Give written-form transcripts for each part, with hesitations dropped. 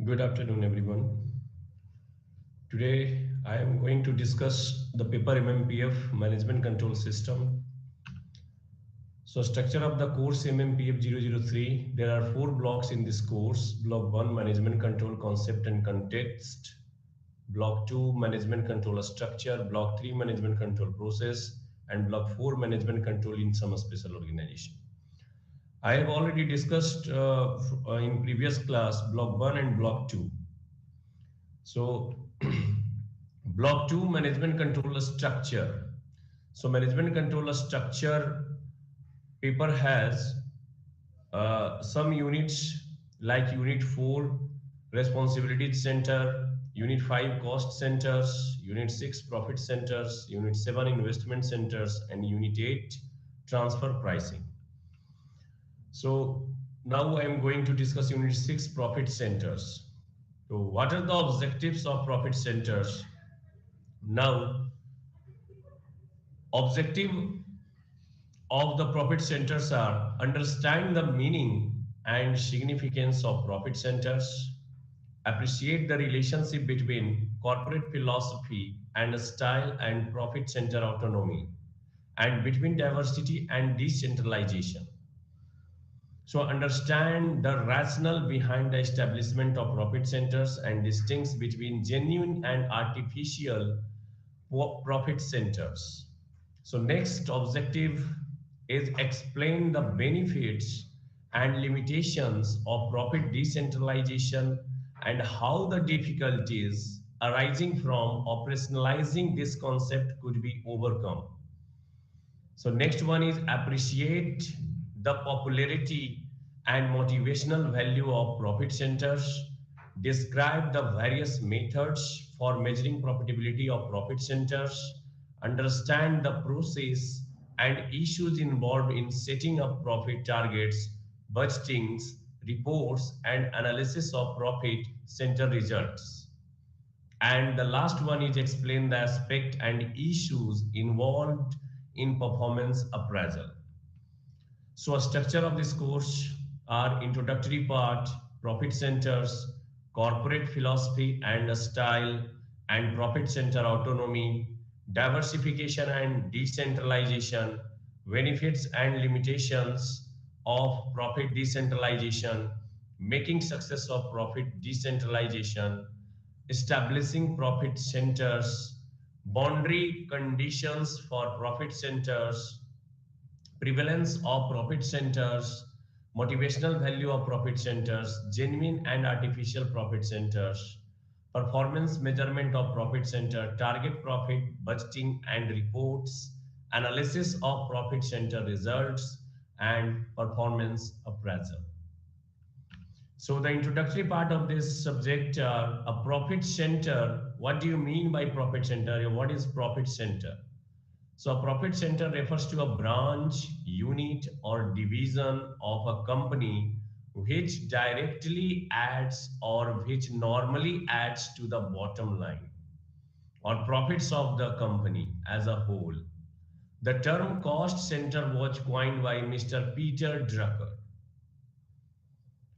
Good afternoon, everyone. Today, I am going to discuss the paper MMPF Management Control System. So, structure of the course MMPF 003. There are four blocks in this course. Block 1, Management Control Concept and Context. Block 2, Management Control Structure. Block 3, Management Control Process. And Block 4, Management Control in some special organization. I have already discussed in previous class Block 1 and Block 2. So, block 2, management controller structure. So, management controller structure paper has some units like Unit 4, responsibility center, Unit 5, cost centers, Unit 6, profit centers, Unit 7, investment centers, and Unit 8, transfer pricing. So, now I am going to discuss Unit 6, profit centers. So, what are the objectives of profit centers? Now, objective of the profit centers are understand the meaning and significance of profit centers, appreciate the relationship between corporate philosophy and style and profit center autonomy, and between diversity and decentralization. So understand the rationale behind the establishment of profit centers and distinguish between genuine and artificial profit centers. So next objective is explain the benefits and limitations of profit decentralization and how the difficulties arising from operationalizing this concept could be overcome. So next one is appreciate the popularity and motivational value of profit centers. Describe the various methods for measuring profitability of profit centers. Understand the process and issues involved in setting up profit targets, budgetings, reports, and analysis of profit center results. And the last one is explain the aspect and issues involved in performance appraisal. So a structure of this course are introductory part, profit centers, corporate philosophy and style, and profit center autonomy, diversification and decentralization, benefits and limitations of profit decentralization, making success of profit decentralization, establishing profit centers, boundary conditions for profit centers, prevalence of profit centers, motivational value of profit centers, genuine and artificial profit centers, performance measurement of profit center, target profit, budgeting and reports, analysis of profit center results, and performance appraisal. So the introductory part of this subject, a profit center. What do you mean by profit center? What is profit center? So a profit center refers to a branch, unit, or division of a company which directly adds or which normally adds to the bottom line or profits of the company as a whole. The term cost center was coined by Mr. Peter Drucker.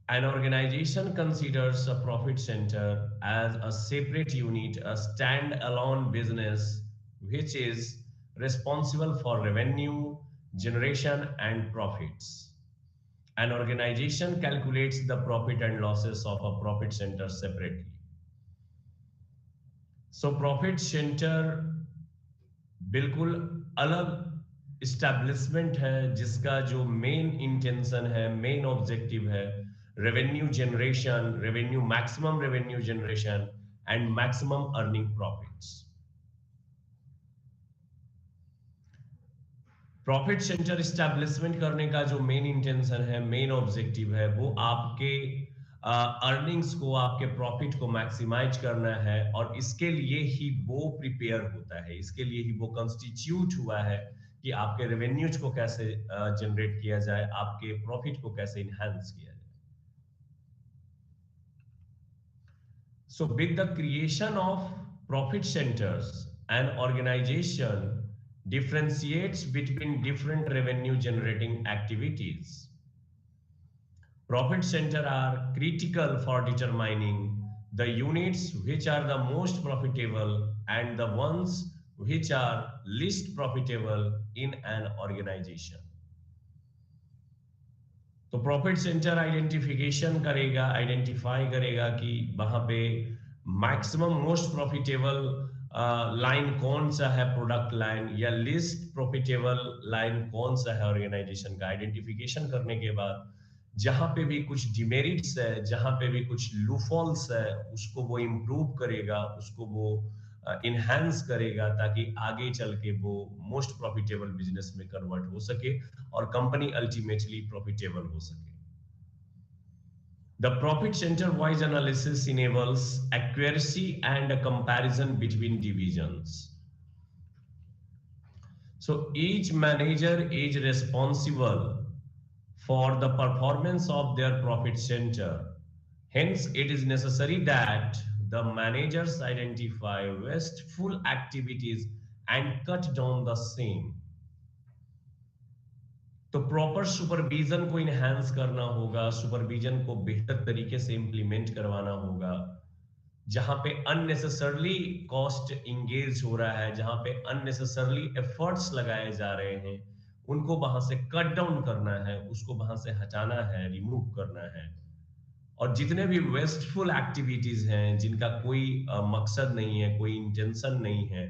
An organization considers a profit center as a separate unit, a stand-alone business which is responsible for revenue, generation, and profits. An organization calculates the profit and losses of a profit center separately. So profit center बिल्कुल अलग establishment है जिसका जो main intention है, main objective है revenue generation, revenue maximum revenue generation and maximum earning profits. Profit centre establishment करने का जो मेन इंटेंशन है, मेन ऑब्जेक्टिव है, वो आपके अर्निंग्स को, आपके प्रॉफिट को मैक्सिमाइज करना है और इसके लिए ही वो प्रिपेयर होता है, इसके लिए ही वो कंस्टिट्यूट हुआ है कि आपके रेवेन्यूज को कैसे जनरेट किया जाए, आपके प्रॉफिट को कैसे इनहांस किया जाए. So with the creation of profit centers, an organization differentiates between different revenue generating activities. Profit centers are critical for determining the units which are the most profitable and the ones which are least profitable in an organization. तो profit centre identification करेगा, identify करेगा कि वहां पे maximum most profitable line कौन सा है, product line, या लिस्ट प्रॉफिटेबल लाइन कौन सा है। ऑर्गेनाइजेशन का आइडेंटिफिकेशन करने के बाद जहां पे भी कुछ डिमेरिट्स है, जहां पे भी कुछ लूफॉल्स है, उसको वो इम्प्रूव करेगा, उसको वो इनहेंस करेगा, ताकि आगे चल के वो मोस्ट प्रॉफिटेबल बिजनेस में कन्वर्ट हो सके और कंपनी अल्टीमेटली प्रॉफिटेबल हो सके। The profit center wise analysis enables accuracy and a comparison between divisions. So each manager is responsible for the performance of their profit center. Hence, it is necessary that the managers identify wasteful activities and cut down the same. तो proper supervision को enhance करना होगा, supervision को बेहतर तरीके से implement करवाना होगा। जहां पे अननेसेसरली कॉस्ट इंगेज हो रहा है, जहां पे अननेसेसरली एफर्ट्स लगाए जा रहे हैं, उनको वहां से कट डाउन करना है, उसको वहां से हटाना है, रिमूव करना है। और जितने भी वेस्टफुल एक्टिविटीज हैं, जिनका कोई मकसद नहीं है, कोई इंटेंशन नहीं है,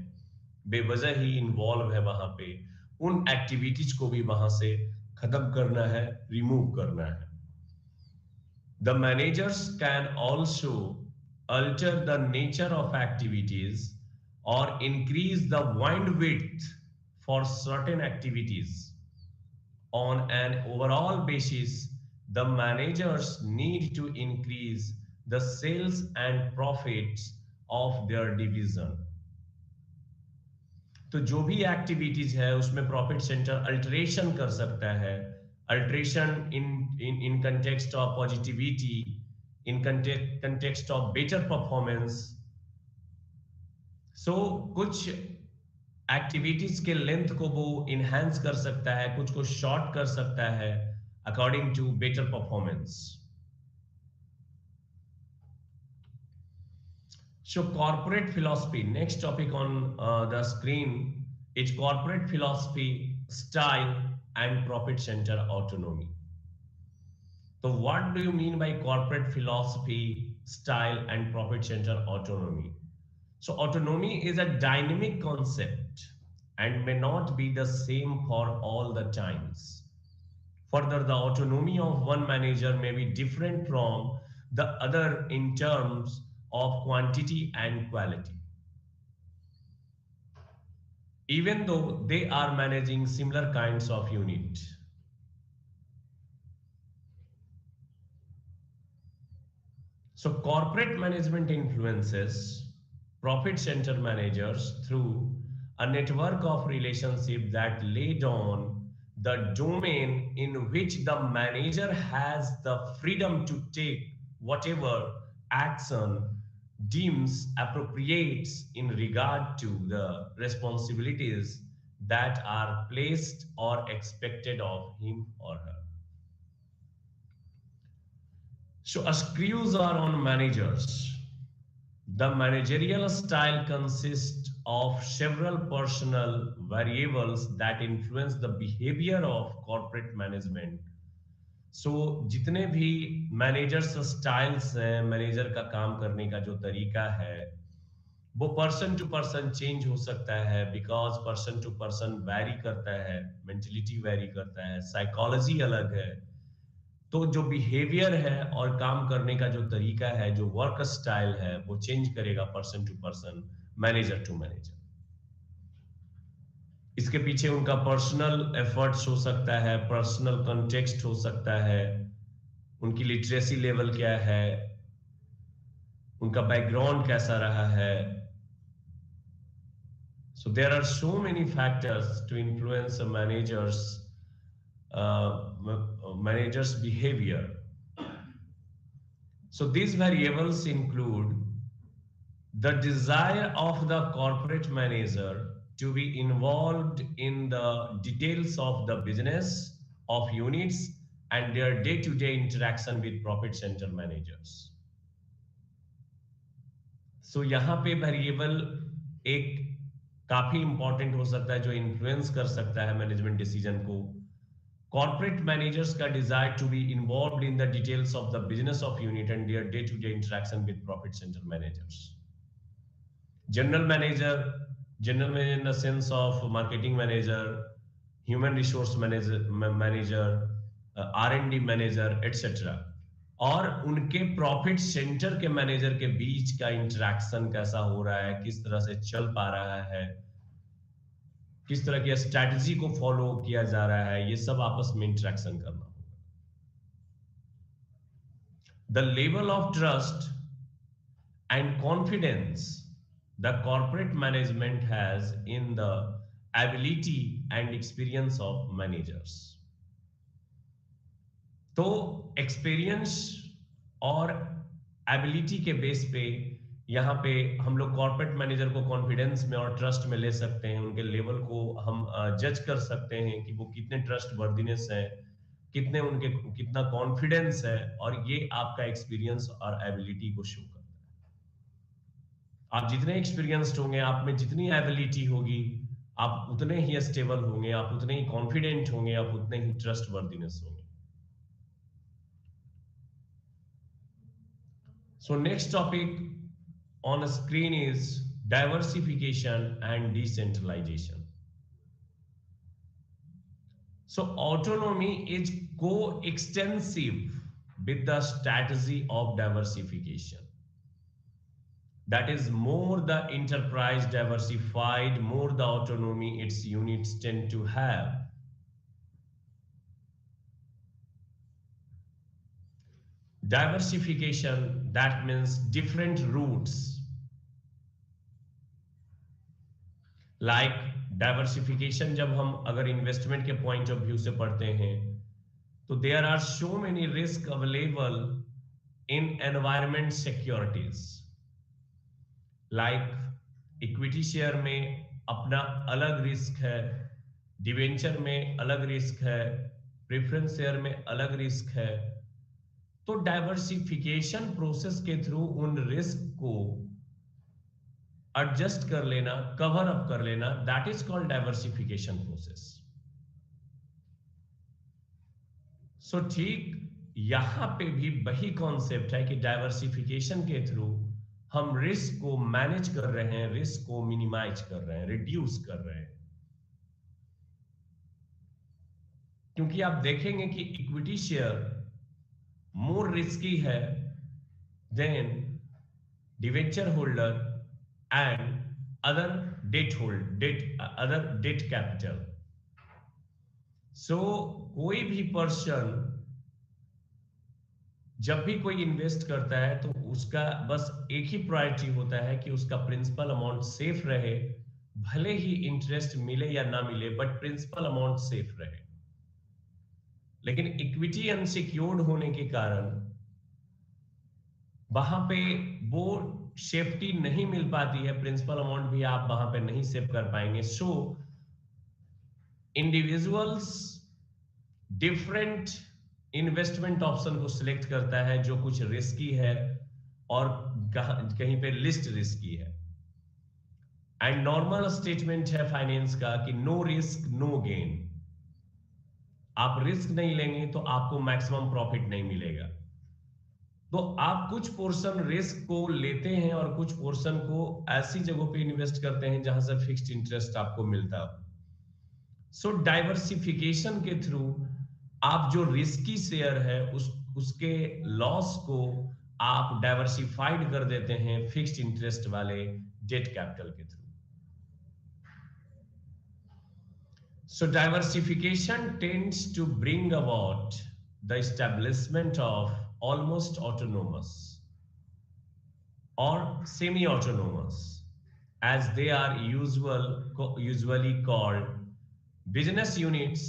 बेवजह ही इन्वॉल्व है वहां पे, उन एक्टिविटीज को भी वहां से खत्म करना है, रिमूव करना है। The managers can also alter the nature of activities or increase the bandwidth for certain activities. On an overall basis, the managers need to increase the sales and profits of their division. तो जो भी activities है उसमें profit centre alteration कर सकता है। Alteration in in in context of positivity, in context of better performance. So कुछ activities के लेंथ को वो इनहेंस कर सकता है, कुछ को शॉर्ट कर सकता है according to better performance. So corporate philosophy, next topic on the screen is corporate philosophy, style and profit center autonomy. So what do you mean by corporate philosophy, style and profit center autonomy? So autonomy is a dynamic concept and may not be the same for all the times. Further, the autonomy of one manager may be different from the other in terms of quantity and quality, even though they are managing similar kinds of unit. So corporate management influences profit center managers through a network of relationships that lay down the domain in which the manager has the freedom to take whatever action deems appropriate in regard to the responsibilities that are placed or expected of him or her. So, screws are on managers. The managerial style consists of several personal variables that influence the behavior of corporate management. So, जितने भी managers styles हैं, manager का काम करने का जो तरीका है, वो पर्सन टू पर्सन चेंज हो सकता है, because person to person vary करता है, मेंटलिटी वैरी करता है, साइकोलॉजी अलग है। तो जो बिहेवियर है और काम करने का जो तरीका है, जो वर्क स्टाइल है, वो चेंज करेगा person to person, manager to manager. इसके पीछे उनका पर्सनल एफर्ट्स हो सकता है, पर्सनल कॉन्टेक्स्ट हो सकता है, उनकी लिटरेसी लेवल क्या है, उनका बैकग्राउंड कैसा रहा है। So there are so many factors to influence a manager's behavior. So these variables include The desire of the corporate manager to be involved in the details of the business of units and their day-to-day interaction with profit center managers. सो यहाँ पे variable एक काफी important हो सकता है जो influence कर सकता है मैनेजमेंट डिसीजन को. कॉर्पोरेट मैनेजर्स का desire to be involved in the details of the business of unit and their day to day interaction with profit centre managers. General manager, general manager in the sense of marketing manager, human resource manager, R&D manager, etc. और उनके profit centre के manager के बीच का interaction कैसा हो रहा है, किस तरह से चल पा रहा है, किस तरह की स्ट्रैटेजी को फॉलो किया जा रहा है, ये सब आपस में इंटरेक्शन करना होगा. The level of trust and confidence the corporate management has in the ability and experience of managers. तो एक्सपीरियंस और एबिलिटी के बेस पे यहाँ पे हम लोग कॉर्पोरेट मैनेजर को कॉन्फिडेंस में और ट्रस्ट में ले सकते हैं. उनके लेवल को हम जज कर सकते हैं कि वो कितने ट्रस्ट वर्दीनेस है, कितने उनके कितना कॉन्फिडेंस है, और ये आपका एक्सपीरियंस और एबिलिटी को शो करता है. आप जितने एक्सपीरियंस्ड होंगे, आप में जितनी एबिलिटी होगी, आप उतने ही स्टेबल होंगे, आप उतने ही कॉन्फिडेंट होंगे, आप उतने ही ट्रस्ट वर्दीनेस होंगे. So next topic on a screen is diversification and decentralization. So autonomy is coextensive with the strategy of diversification. That is, more the enterprise diversified, more the autonomy its units tend to have. Diversification, that means different routes. Like diversification, जब हम अगर investment के point of view से पढ़ते हैं, तो there are so many risks available in environment securities. Like equity share में अपना अलग रिस्क है, डिवेंचर में अलग रिस्क है, प्रेफरेंस शेयर में अलग रिस्क है. तो डाइवर्सिफिकेशन प्रोसेस के थ्रू उन रिस्क को एडजस्ट कर लेना, कवर अप कर लेना, that is called diversification process. So ठीक यहां पे भी वही कॉन्सेप्ट है कि डाइवर्सिफिकेशन के थ्रू हम रिस्क को मैनेज कर रहे हैं, रिस्क को मिनिमाइज कर रहे हैं, रिड्यूस कर रहे हैं. क्योंकि आप देखेंगे कि इक्विटी शेयर मोर रिस्की है than debenture holder and other debt capital. So कोई भी पर्सन जब भी कोई इन्वेस्ट करता है तो उसका बस एक ही प्रायोरिटी होता है कि उसका प्रिंसिपल अमाउंट सेफ रहे, भले ही इंटरेस्ट मिले या ना मिले, बट प्रिंसिपल अमाउंट सेफ रहे. लेकिन इक्विटी अनसिक्योर्ड होने के कारण वहां पे वो सेफ्टी नहीं मिल पाती है, प्रिंसिपल अमाउंट भी आप वहां पे नहीं सेव कर पाएंगे. सो इंडिविजुअल्स डिफरेंट इन्वेस्टमेंट ऑप्शन को सिलेक्ट करता है जो कुछ रिस्की है और कहीं पे लिस्ट रिस्की है. एंड नॉर्मल स्टेटमेंट है फाइनेंस का कि नो रिस्क नो गेन. आप रिस्क नहीं लेंगे तो आपको मैक्सिमम प्रॉफिट नहीं मिलेगा. तो आप कुछ पोर्शन रिस्क को लेते हैं और कुछ पोर्शन को ऐसी जगहों पे इन्वेस्ट करते हैं जहां से फिक्स्ड इंटरेस्ट आपको मिलता है. सो डाइवर्सिफिकेशन के थ्रू आप जो रिस्की शेयर है उसके लॉस को आप डाइवर्सिफाइड कर देते हैं फिक्स्ड इंटरेस्ट वाले डेट कैपिटल के through. So diversification tends to bring about the establishment of almost autonomous or semi-autonomous, as they are usually called, business units,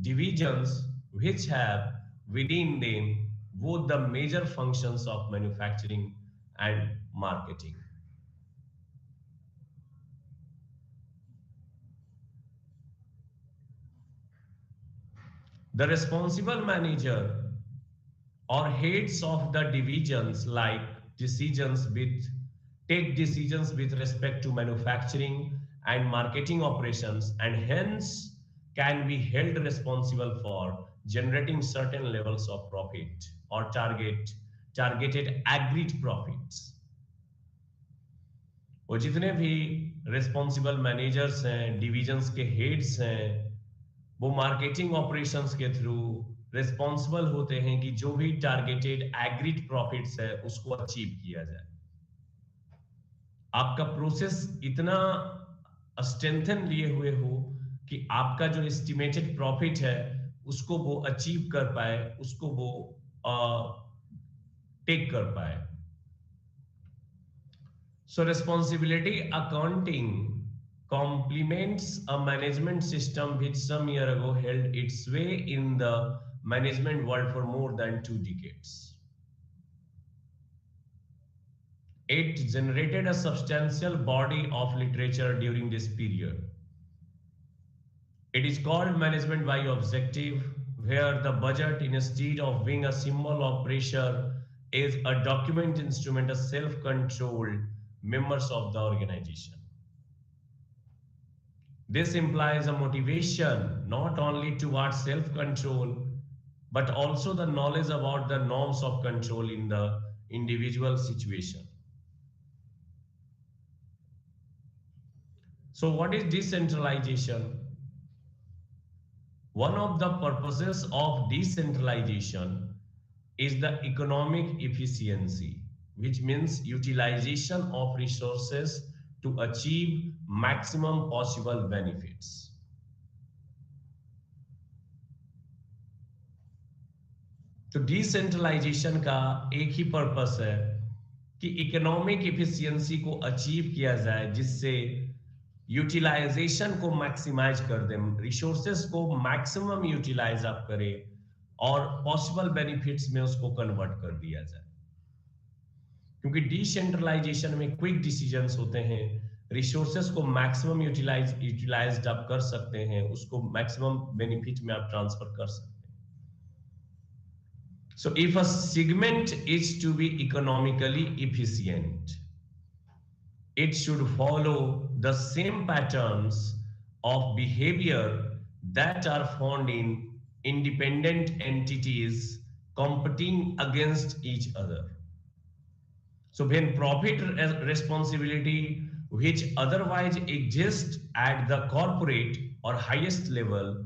divisions, which have within them both the major functions of manufacturing and marketing. The responsible manager or heads of the divisions like decisions with take decisions with respect to manufacturing and marketing operations, and hence can be held responsible for generating certain levels of profit or targeted agreed profits. वो जितने भी responsible managers हैं, divisions के heads हैं, वो marketing operations के through responsible होते हैं कि जो भी टारगेटेड एग्रीड प्रॉफिट्स है उसको अचीव किया जाए। आपका प्रोसेस इतना स्ट्रेंथन लिए हुए हो कि आपका जो एस्टिमेटेड प्रॉफिट है उसको वो अचीव कर पाए, उसको वो टेक कर पाए। So responsibility accounting complements a management system which some year ago held its way in the management world for more than 2 decades. It generated a substantial body of literature during this period. It is called management by objective, where the budget, instead of being a symbol of pressure, is a document instrument, a self-controlled members of the organization. This implies a motivation not only towards self-control, but also the knowledge about the norms of control in the individual situation. So what is decentralization? One of the purposes of decentralization is the economic efficiency, which means utilization of resources to achieve maximum possible benefits. तो decentralisation का एक ही purpose है कि economic efficiency को achieve किया जाए, जिससे utilisation को मैक्सिमाइज कर दें, रिसोर्सेस को मैक्सिमम यूटिलाइज आप करें और पॉसिबल बेनिफिट्स में उसको कन्वर्ट कर दिया जाए। क्योंकि डिसेंट्रलाइजेशन में क्विक डिसीजंस होते हैं, रिसोर्सेस को मैक्सिमम यूटिलाइज्ड आप कर सकते हैं, उसको मैक्सिमम बेनिफिट में आप ट्रांसफर कर सकते हैं। So if a segment is to be economically efficient, it should follow the same patterns of behavior that are found in independent entities competing against each other. So when profit responsibility, which otherwise exists at the corporate or highest level,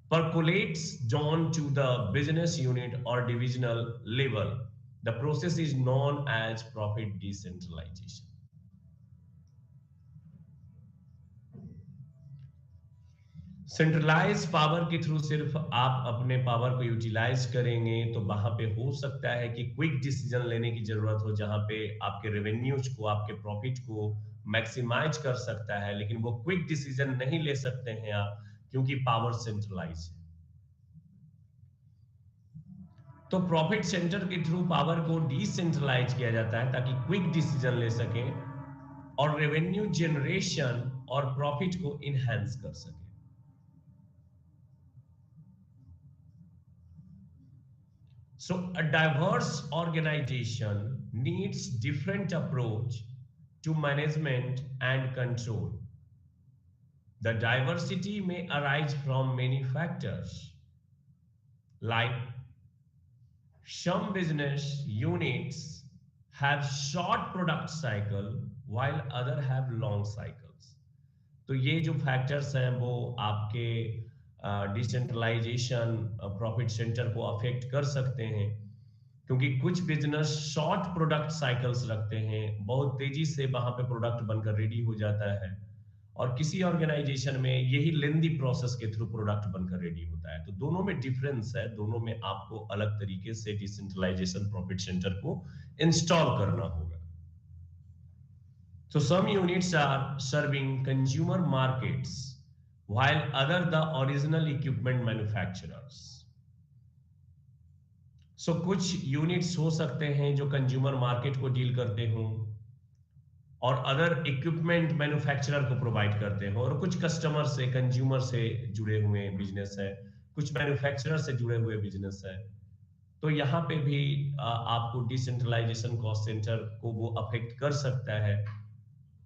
percolates down to the business unit or divisional level, the process is known as profit decentralization. Centralise power के through सिर्फ आप अपने power को utilise करेंगे तो वहां पे हो सकता है कि क्विक डिसीजन लेने की जरूरत हो, जहां पे आपके रेवेन्यूज को, आपके प्रॉफिट को मैक्सिमाइज कर सकता है, लेकिन वो क्विक डिसीजन नहीं ले सकते हैं आप, क्योंकि पावर सेंट्रलाइज है। तो प्रॉफिट सेंटर के थ्रू पावर को डिसेंट्रलाइज किया जाता है ताकि क्विक डिसीजन ले सकें और रेवेन्यू जनरेशन और प्रॉफिट को इनहैंस कर सकें। So a diverse organization needs different approach to management and control. The diversity may arise from many factors, like some business units have short product cycle while other have long cycles. तो ये जो factors हैं वो आपके decentralisation profit centre को affect कर सकते हैं, क्योंकि कुछ बिजनेस शॉर्ट प्रोडक्ट साइकिल्स रखते हैं, बहुत तेजी से वहां पे प्रोडक्ट बनकर रेडी हो जाता है, और किसी ऑर्गेनाइजेशन में यही लेंदी प्रोसेस के थ्रू प्रोडक्ट बनकर रेडी होता है। तो दोनों में डिफरेंस है, दोनों में आपको अलग तरीके से डिसेंट्रलाइजेशन प्रॉफिट सेंटर को इंस्टॉल करना होगा। So some units are serving consumer markets while other the original equipment manufacturers. So कुछ यूनिट्स हो सकते हैं जो कंज्यूमर मार्केट को डील करते हों और अदर इक्विपमेंट मैन्युफैक्चरर को प्रोवाइड करते हो, और कुछ कस्टमर से, कंज्यूमर से जुड़े हुए बिजनेस है, कुछ मैन्युफैक्चरर से जुड़े हुए बिजनेस है, तो यहाँ पे भी आपको डिसेंट्रलाइजेशन कॉस्ट सेंटर को वो अफेक्ट कर सकता है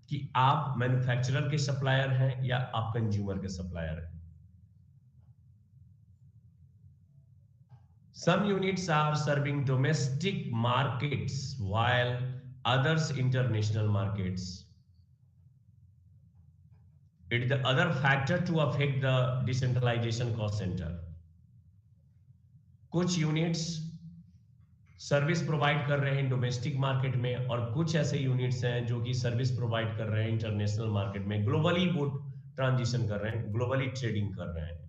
कि आप मैन्युफैक्चरर के सप्लायर हैं या आप कंज्यूमर के सप्लायर हैं। Some units are serving domestic markets while others international markets. It is the other factor to affect the decentralization cost center. कुछ यूनिट्स सर्विस प्रोवाइड कर रहे हैं डोमेस्टिक मार्केट में और कुछ ऐसे यूनिट्स हैं जो कि सर्विस प्रोवाइड कर रहे हैं इंटरनेशनल मार्केट में, ग्लोबली वो ट्रांजिशन कर रहे हैं, ग्लोबली ट्रेडिंग कर रहे हैं।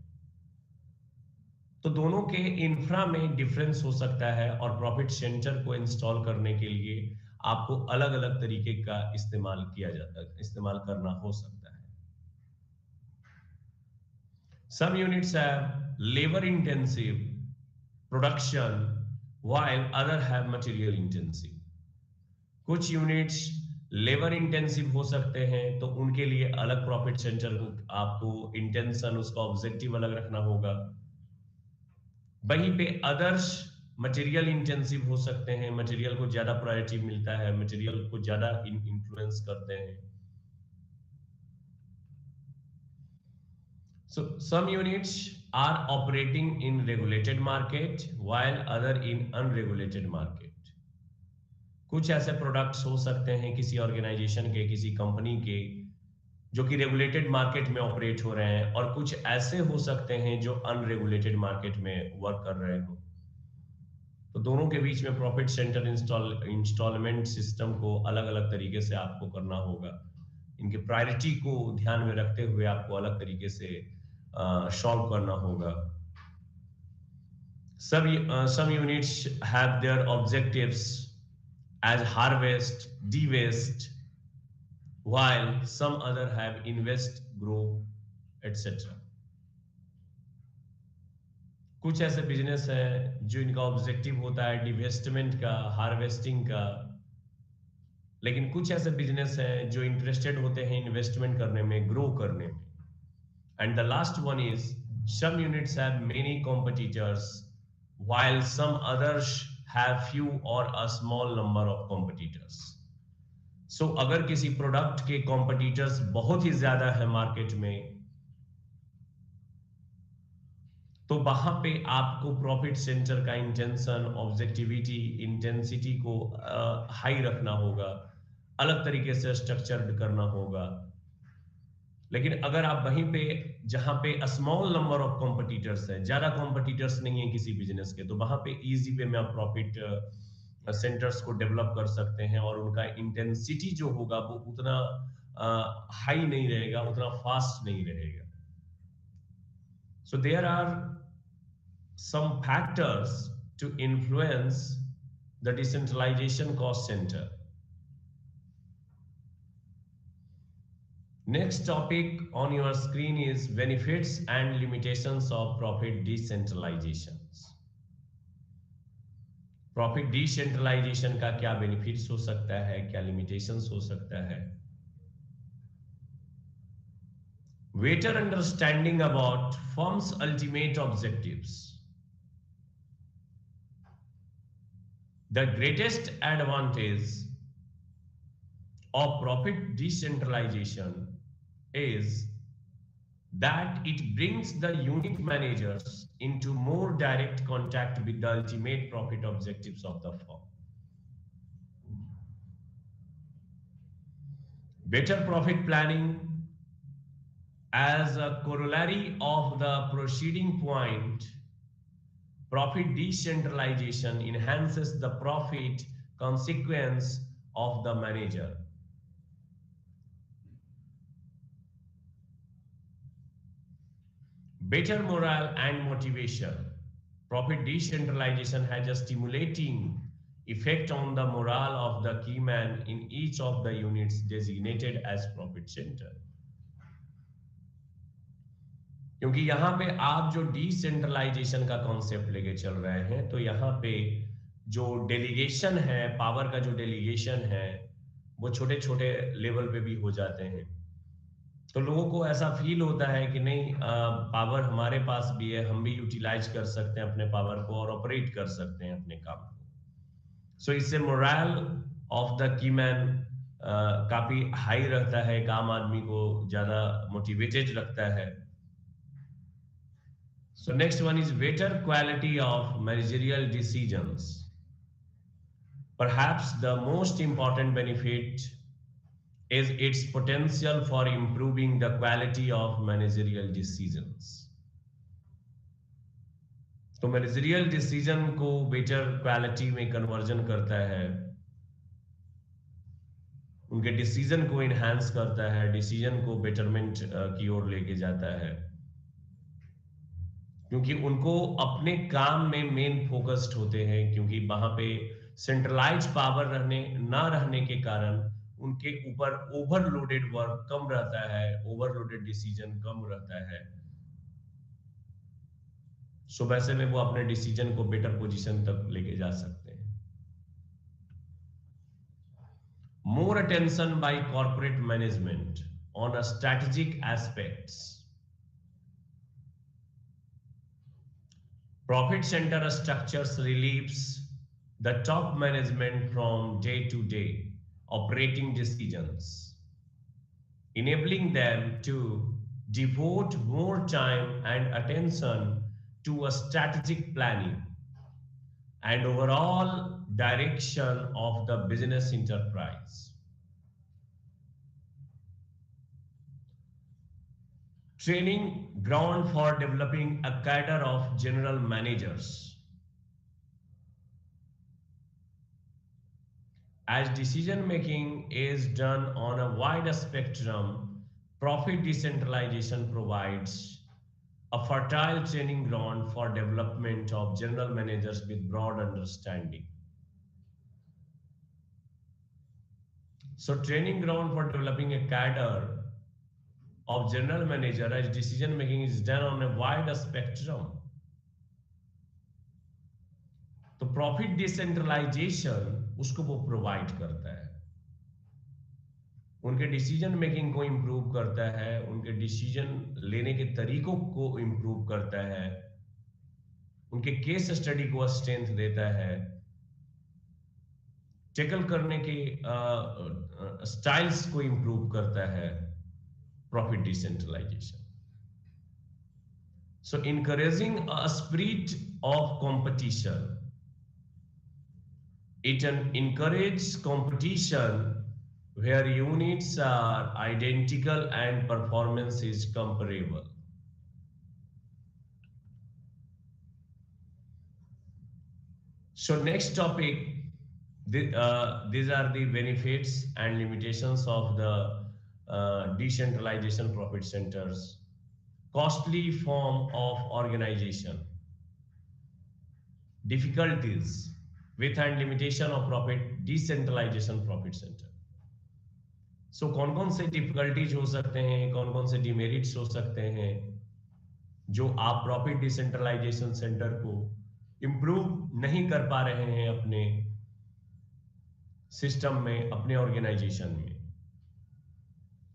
तो दोनों के इंफ्रा में डिफरेंस हो सकता है और प्रॉफिट सेंटर को इंस्टॉल करने के लिए आपको अलग अलग तरीके का इस्तेमाल करना हो सकता है। Some units have labor intensive production while other have material intensive. कुछ यूनिट्स लेबर इंटेंसिव हो सकते हैं तो उनके लिए अलग प्रॉफिट सेंटर आपको इंटेंशन, उसका ऑब्जेक्टिव अलग रखना होगा। वहीं पे अदर्स मटेरियल इंटेंसिव हो सकते हैं, मटेरियल को ज्यादा प्रायोरिटी मिलता है, मटेरियल को ज्यादा इन्फ्लुएंस करते हैं। So some units are operating in regulated market while other in unregulated market. कुछ ऐसे प्रोडक्ट्स हो सकते हैं किसी ऑर्गेनाइजेशन के, किसी कंपनी के, जो कि रेगुलेटेड मार्केट में ऑपरेट हो रहे हैं, और कुछ ऐसे हो सकते हैं जो अनरेगुलेटेड मार्केट में वर्क कर रहे हो। तो दोनों के बीच में प्रॉफिट सेंटर इंस्टॉलमेंट सिस्टम को अलग अलग तरीके से आपको करना होगा। इनके प्रायोरिटी को ध्यान में रखते हुए आपको अलग तरीके से सॉल्व करना होगा। Some units have their objectives as harvest, de-waste, while some other have invest, grow, etc. कुछ ऐसे बिजनेस है जो इनका ऑब्जेक्टिव होता है डिवेस्टमेंट का, हार्वेस्टिंग का, लेकिन कुछ ऐसे बिजनेस है जो इंटरेस्टेड होते हैं इन्वेस्टमेंट करने में, ग्रो करने में। And the last one is some units have many competitors while some others have few or a small number of competitors. So अगर किसी प्रोडक्ट के कॉम्पिटिटर्स बहुत ही ज्यादा है मार्केट में, तो वहां पे आपको प्रॉफिट सेंटर का इंटेंशन, ऑब्जेक्टिविटी, इंटेंसिटी को हाई रखना होगा, अलग तरीके से स्ट्रक्चर्ड करना होगा। लेकिन अगर आप वहीं पे जहां पे स्मॉल नंबर ऑफ कॉम्पिटिटर्स है, ज्यादा कॉम्पिटिटर्स नहीं है किसी बिजनेस के, तो वहां पे इजी वे में आप प्रॉफिट सेंटर्स को डेवलप कर सकते हैं और उनका इंटेंसिटी जो होगा वो उतना हाई नहीं रहेगा, उतना फास्ट नहीं रहेगा। So there are some factors to influence the decentralization cost center. Next topic on your screen is benefits and limitations of profit decentralization. Profit decentralization का क्या benefits हो सकता है, क्या limitations हो सकता है? Better understanding about firm's ultimate objectives. The greatest advantage of profit decentralization is that it brings the unit managers into more direct contact with the ultimate profit objectives of the firm. Better profit planning as a corollary of the preceding point. Profit decentralization enhances the profit consequence of the manager. Better morale and motivation. Profit decentralization has a stimulating effect on the morale of the key man in each of the units designated as profit center. क्योंकि यहाँ पे आप जो decentralisation का concept लेके चल रहे हैं, तो यहाँ पे जो डेलीगेशन है, पावर का जो डेलीगेशन है, वो छोटे छोटे लेवल पे भी हो जाते हैं। तो लोगों को ऐसा फील होता है कि नहीं, पावर हमारे पास भी है, हम भी यूटिलाइज कर सकते हैं अपने पावर को और ऑपरेट कर सकते हैं अपने काम को। सो इससे moral of the key man काफी हाई रहता है, एक आम आदमी को ज्यादा मोटिवेटेड रखता है। So next one is better quality of managerial decisions. Perhaps the most important benefit is its potential for improving the quality of managerial decisions. तो मैनेजरियल डिसीजन को बेटर क्वालिटी में कन्वर्जन करता है, उनके डिसीजन को enhance करता है, decision को बेटरमेंट की ओर लेके जाता है, क्योंकि उनको अपने काम में मेन फोकस्ड होते हैं, क्योंकि वहां पे सेंट्रलाइज पावर ना रहने के कारण उनके ऊपर ओवरलोडेड वर्क कम रहता है, ओवरलोडेड डिसीजन कम रहता है। सो वैसे में वो अपने डिसीजन को बेटर पोजीशन तक लेके जा सकते हैं। More attention by corporate management on a strategic aspects. Profit center structures relieves the top management from day-to-day operating decisions, enabling them to devote more time and attention to a strategic planning and overall direction of the business enterprise. Training ground for developing a cadre of general managers. As decision making is done on a wide spectrum, profit decentralization provides a fertile training ground for development of general managers with broad understanding. So training ground for developing a cadre of general manager as decision making is done on a wide spectrum. तो profit decentralisation उसको वो provide करता है, उनके decision making को improve करता है, उनके डिसीजन लेने के तरीकों को इंप्रूव करता है, उनके केस स्टडी को स्ट्रेंथ देता है, टैकल करने के स्टाइल्स को इंप्रूव करता है profit decentralisation. So encouraging a spirit of competition, it encourages competition where units are identical and performance is comparable. So next topic, these are the benefits and limitations of the decentralization profit centers. Costly form of organization, difficulties with and limitation of profit decentralization profit center. सो कौन कौन से difficulties हो सकते हैं, कौन कौन से demerits हो सकते हैं जो आप प्रॉफिट डिसेंट्रलाइजेशन सेंटर को इंप्रूव नहीं कर पा रहे हैं अपने सिस्टम में, अपने ऑर्गेनाइजेशन में।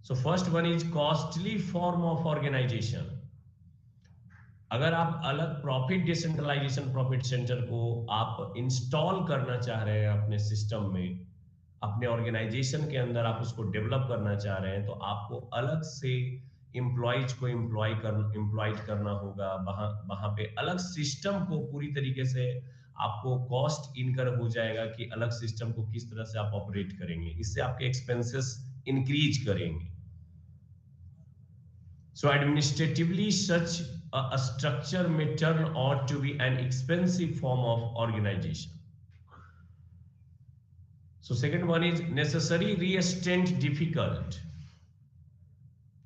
So first one is costly form of organisation. अगर आप अलग प्रॉफिट डिसेंट्रलाइजेशन प्रॉफिट सेंटर को आप इंस्टॉल करना चाह रहे हैं अपने सिस्टम में, अपने ऑर्गेनाइजेशन के अंदर आप उसको डेवलप करना चाह रहे हैं, तो आपको अलग से एम्प्लॉयज को एम्प्लॉयड करना होगा। वहां पे अलग सिस्टम को पूरी तरीके से आपको कॉस्ट इनकर हो जाएगा कि अलग सिस्टम को किस तरह से आप ऑपरेट करेंगे, इससे आपके एक्सपेंसेस इंक्रीज करेंगे। So administratively, such a structure may turn out to be an expensive form of organization. So second one is necessary restraint difficult.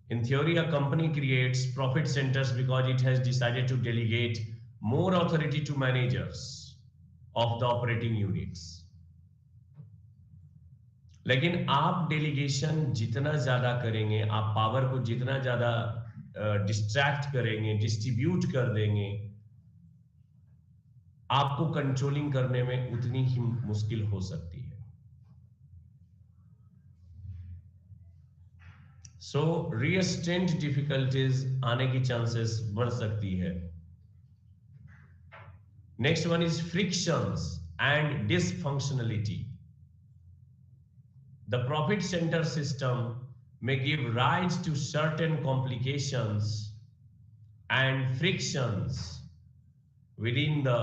In theory, a company creates profit centers because it has decided to delegate more authority to managers of the operating units. लेकिन आप delegation जितना ज्यादा करेंगे, आप power को जितना ज्यादा distract करेंगे, डिस्ट्रीब्यूट कर देंगे, आपको कंट्रोलिंग करने में उतनी ही मुश्किल हो सकती है। सो रीअस्टेंट डिफिकल्टीज आने की चांसेस बढ़ सकती है. Next one is frictions and dysfunctionality. The profit center system may give rise to certain complications and frictions within the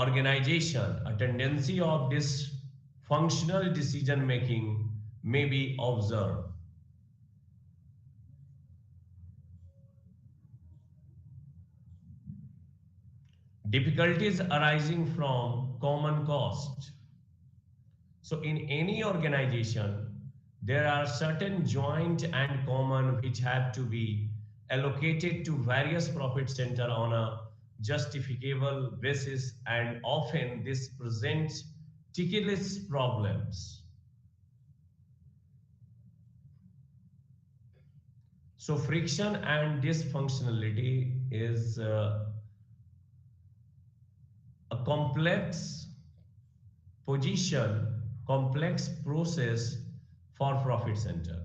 organization. A tendency of dysfunctional decision making may be observed. Difficulties arising from common cost. So in any organization, there are certain joint and common which have to be allocated to various profit center on a justificable basis, and often this presents ticklish problems. So friction and dysfunctionality is a position, complex process for profit center.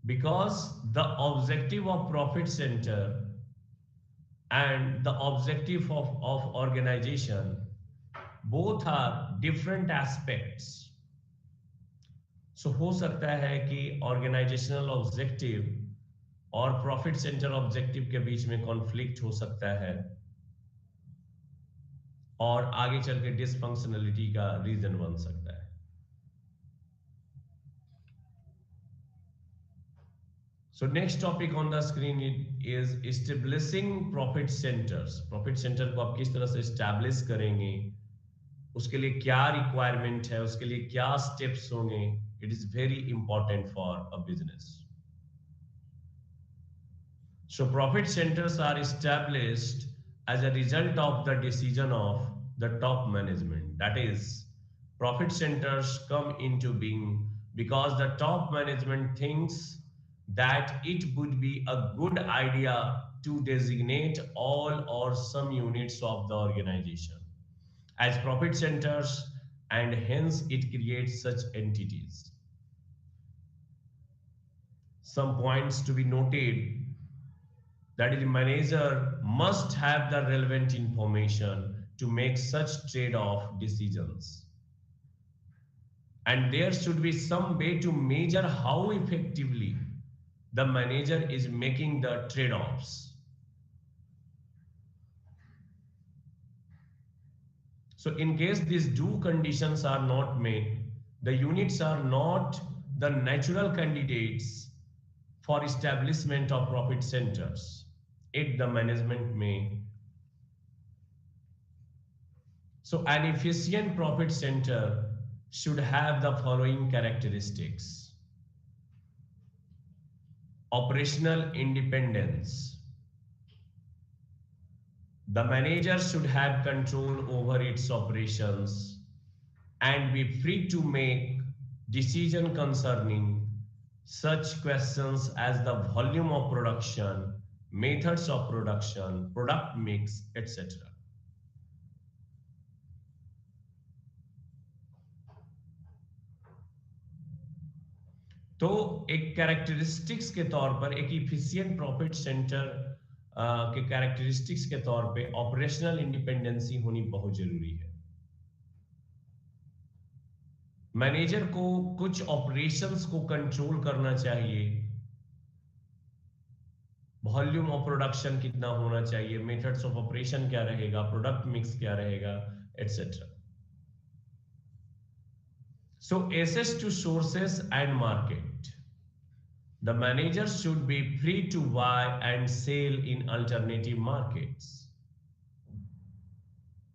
Because the objective of profit center and the objective of organization both are different aspects. So हो सकता है कि organizational objective और profit center objective के बीच में conflict हो सकता है और आगे चल के dysfunctionality का reason बन सकता है. So next topic on the screen is establishing profit centers. Profit center को आप किस तरह से establish करेंगे, उसके लिए क्या requirement है, उसके लिए क्या steps होंगे. It is very important for a business. So profit centers are established as a result of the decision of the top management. That is, profit centers come into being because the top management thinks that it would be a good idea to designate all or some units of the organization as profit centers, and hence it creates such entities. Some points to be noted: that is, the manager must have the relevant information to make such trade-off decisions. And there should be some way to measure how effectively the manager is making the trade-offs. So in case these two conditions are not met, the units are not the natural candidates for establishment of profit centers. It the management may. So an efficient profit center should have the following characteristics: operational independence. The manager should have control over its operations and be free to make decisions concerning such questions as the volume of production, methods of production, product mix, etc. तो एक characteristics के तौर पर, एक efficient profit centre के characteristics के तौर पे ऑपरेशनल इंडिपेंडेंसी होनी बहुत जरूरी है. मैनेजर को कुछ ऑपरेशंस को कंट्रोल करना चाहिए. वॉल्यूम ऑफ प्रोडक्शन कितना होना चाहिए, मेथड्स ऑफ ऑपरेशन क्या रहेगा, प्रोडक्ट मिक्स क्या रहेगा, etcetera. So access to sources and market. The manager should be free to buy and sell in alternative markets,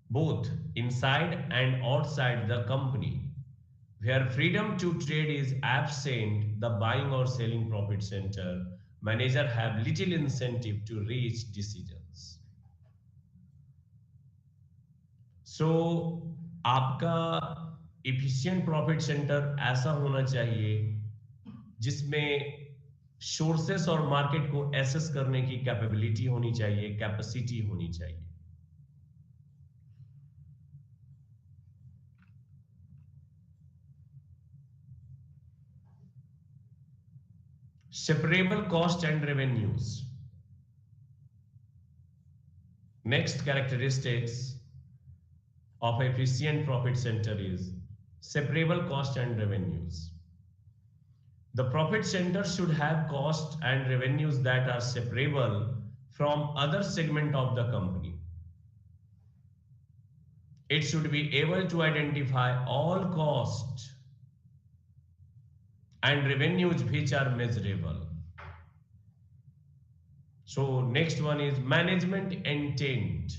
both inside and outside the company. Where freedom to trade is absent, the buying or selling profit center manager have little incentive to reach decisions. So आपका efficient profit centre ऐसा होना चाहिए जिसमें sources और market को assess करने की capability होनी चाहिए, कैपेसिटी होनी चाहिए. Separable cost and revenues. Next characteristics of efficient profit center is separable cost and revenues. The profit center should have costs and revenues that are separable from other segment of the company. It should be able to identify all costs and revenues which are measurable. So next one is management intent.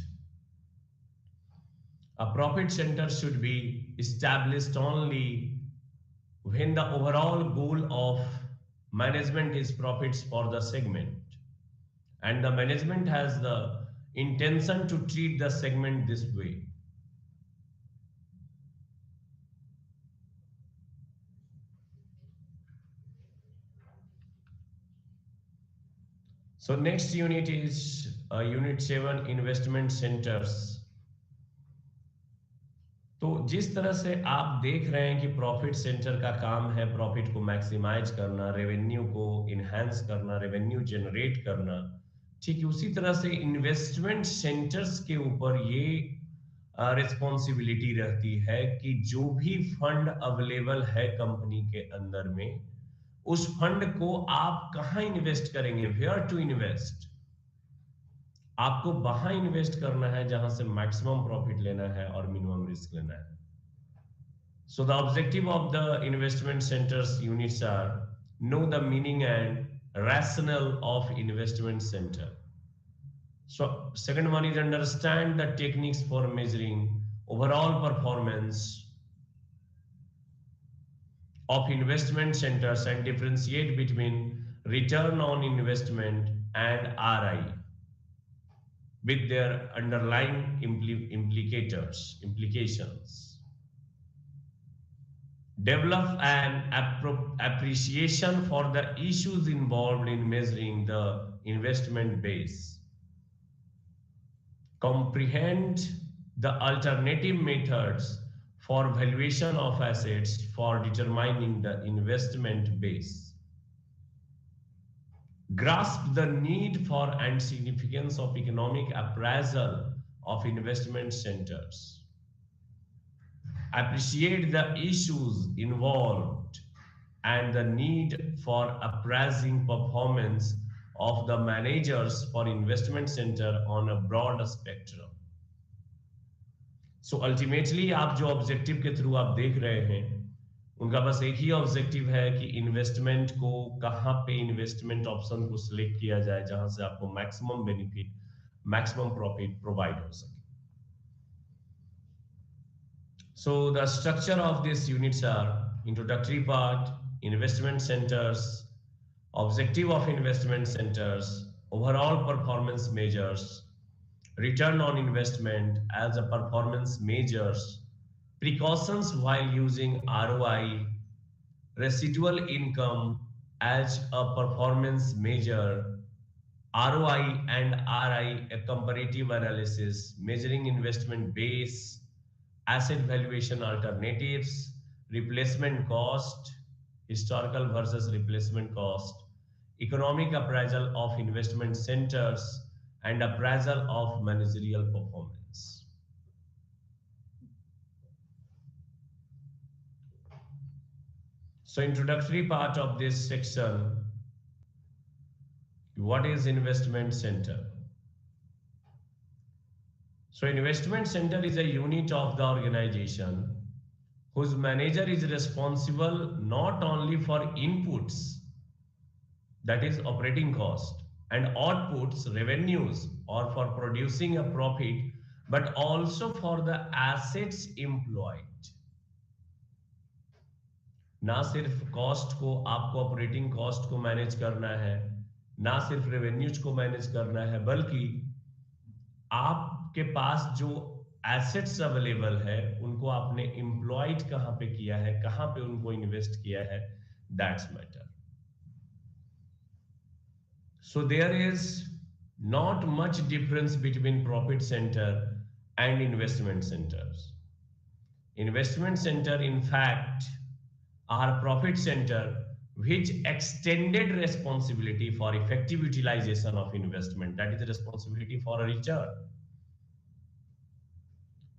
A profit center should be established only when the overall goal of management is profits for the segment and the management has the intention to treat the segment this way. So next unit is unit 7 investment centers. तो जिस तरह से आप देख रहे हैं कि profit centre का काम है प्रॉफिट को मैक्सिमाइज करना, रेवेन्यू को इनहेंस करना, रेवेन्यू जनरेट करना, ठीक उसी तरह से इन्वेस्टमेंट सेंटर्स के ऊपर ये रिस्पॉन्सिबिलिटी रहती है कि जो भी फंड अवेलेबल है कंपनी के अंदर में उस फंड को आप कहां इन्वेस्ट करेंगे, वेयर टू इन्वेस्ट। आपको वहां इन्वेस्ट करना है जहां से मैक्सिमम प्रॉफिट लेना है और मिनिमम रिस्क लेना है। So the objective of the investment centres units are know the meaning and rationale of investment center. So second one is understand the techniques for measuring overall performance of investment centers and differentiate between return on investment and RI with their underlying implications. Develop an appreciation for the issues involved in measuring the investment base. Comprehend the alternative methods for valuation of assets for determining the investment base. Grasp the need for and significance of economic appraisal of investment centers. Appreciate the issues involved and the need for appraising performance of the managers for investment center on a broad spectrum. So ultimately आप जो objective के through आप देख रहे हैं उनका बस एक ही ऑब्जेक्टिव है कि इन्वेस्टमेंट को कहां पे इन्वेस्टमेंट ऑप्शन को सिलेक्ट किया जाए जहां से आपको maximum benefit maximum profit provide हो सके। So the structure of these units are introductory part, investment centers, objective of investment centers, overall performance measures, return on investment as a performance measures, precautions while using ROI, residual income as a performance measure, ROI and RI a comparative analysis, measuring investment base, asset valuation alternatives, replacement cost, historical versus replacement cost, economic appraisal of investment centers, and appraisal of managerial performance. So introductory part of this section, what is investment center? So investment center is a unit of the organization whose manager is responsible not only for inputs, that is operating cost, and outputs, revenues, or for producing a profit, but also for the assets employed. ना सिर्फ cost को आपको operating cost को manage करना है, ना सिर्फ revenues को मैनेज करना है, बल्कि आपके पास जो एसेट्स अवेलेबल है उनको आपने एम्प्लॉयड कहां पे किया है, कहां पे उनको इन्वेस्ट किया है, that's matter. So there is not much difference between profit centre and investment centres. Investment centre in fact are profit center which extended responsibility for effective utilization of investment, that is responsibility for a return.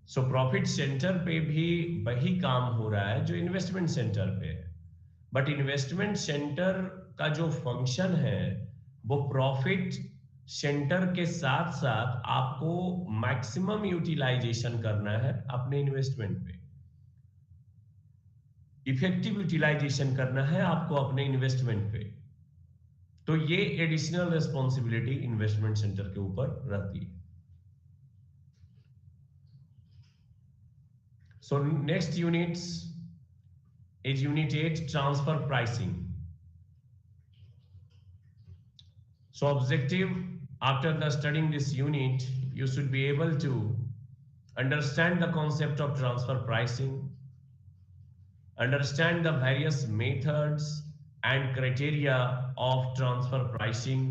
So profit centre पे भी वही काम हो रहा है जो investment centre पे है, बट इन्वेस्टमेंट सेंटर का जो फंक्शन है वो प्रॉफिट सेंटर के साथ साथ आपको मैक्सिमम यूटिलाइजेशन करना है अपने इन्वेस्टमेंट पे, इफेक्टिव यूटिलाइजेशन करना है आपको अपने इन्वेस्टमेंट पे। तो ये एडिशनल रिस्पॉन्सिबिलिटी इन्वेस्टमेंट सेंटर के ऊपर रहती है। So next units is unit 8, transfer pricing. So objective, after the studying this unit, you should be able to understand the concept of transfer pricing, understand the various methods and criteria of transfer pricing,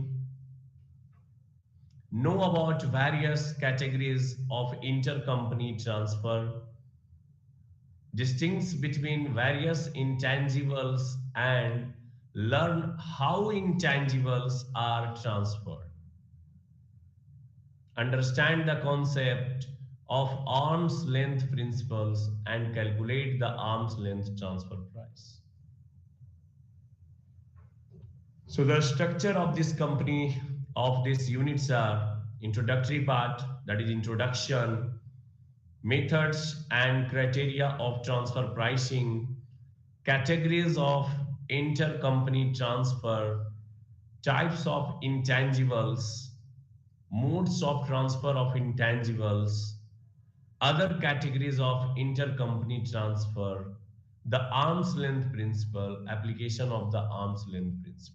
know about various categories of intercompany transfer, distinguish between various intangibles, and learn how intangibles are transferred. Understand the concept of arm's length principles and calculate the arm's length transfer price. So the structure of this company of these units are introductory part, that is introduction, methods and criteria of transfer pricing, categories of intercompany transfer, types of intangibles, modes of transfer of intangibles, other categories of intercompany transfer, the arm's length principle, application of the arm's length principle.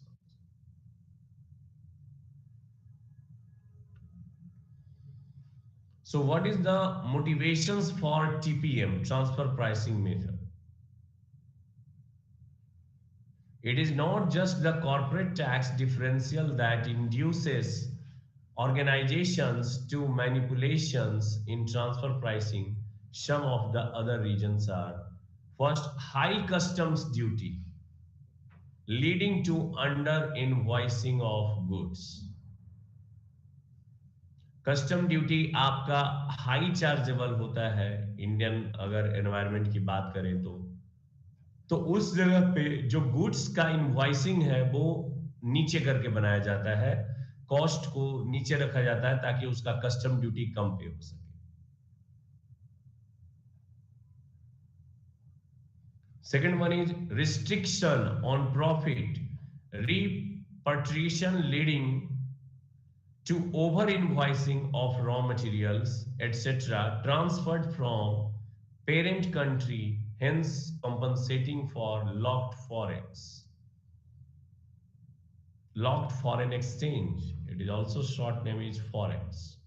So what is the motivations for TPM, transfer pricing method? It is not just the corporate tax differential that induces organizations to manipulations in transfer pricing. Some of the other reasons are: first, high customs duty leading to under invoicing of goods. Custom duty आपका high chargeable होता है Indian अगर environment की बात करें तो उस जगह पे जो गुड्स का इनवॉइसिंग है वो नीचे करके बनाया जाता है, कॉस्ट को नीचे रखा जाता है ताकि उसका कस्टम ड्यूटी कम पे हो सके। Second one is restriction on profit repatriation leading to over invoicing of raw materials etc transferred from parent country, hence compensating for locked foreign exchange. It is also short name is forex.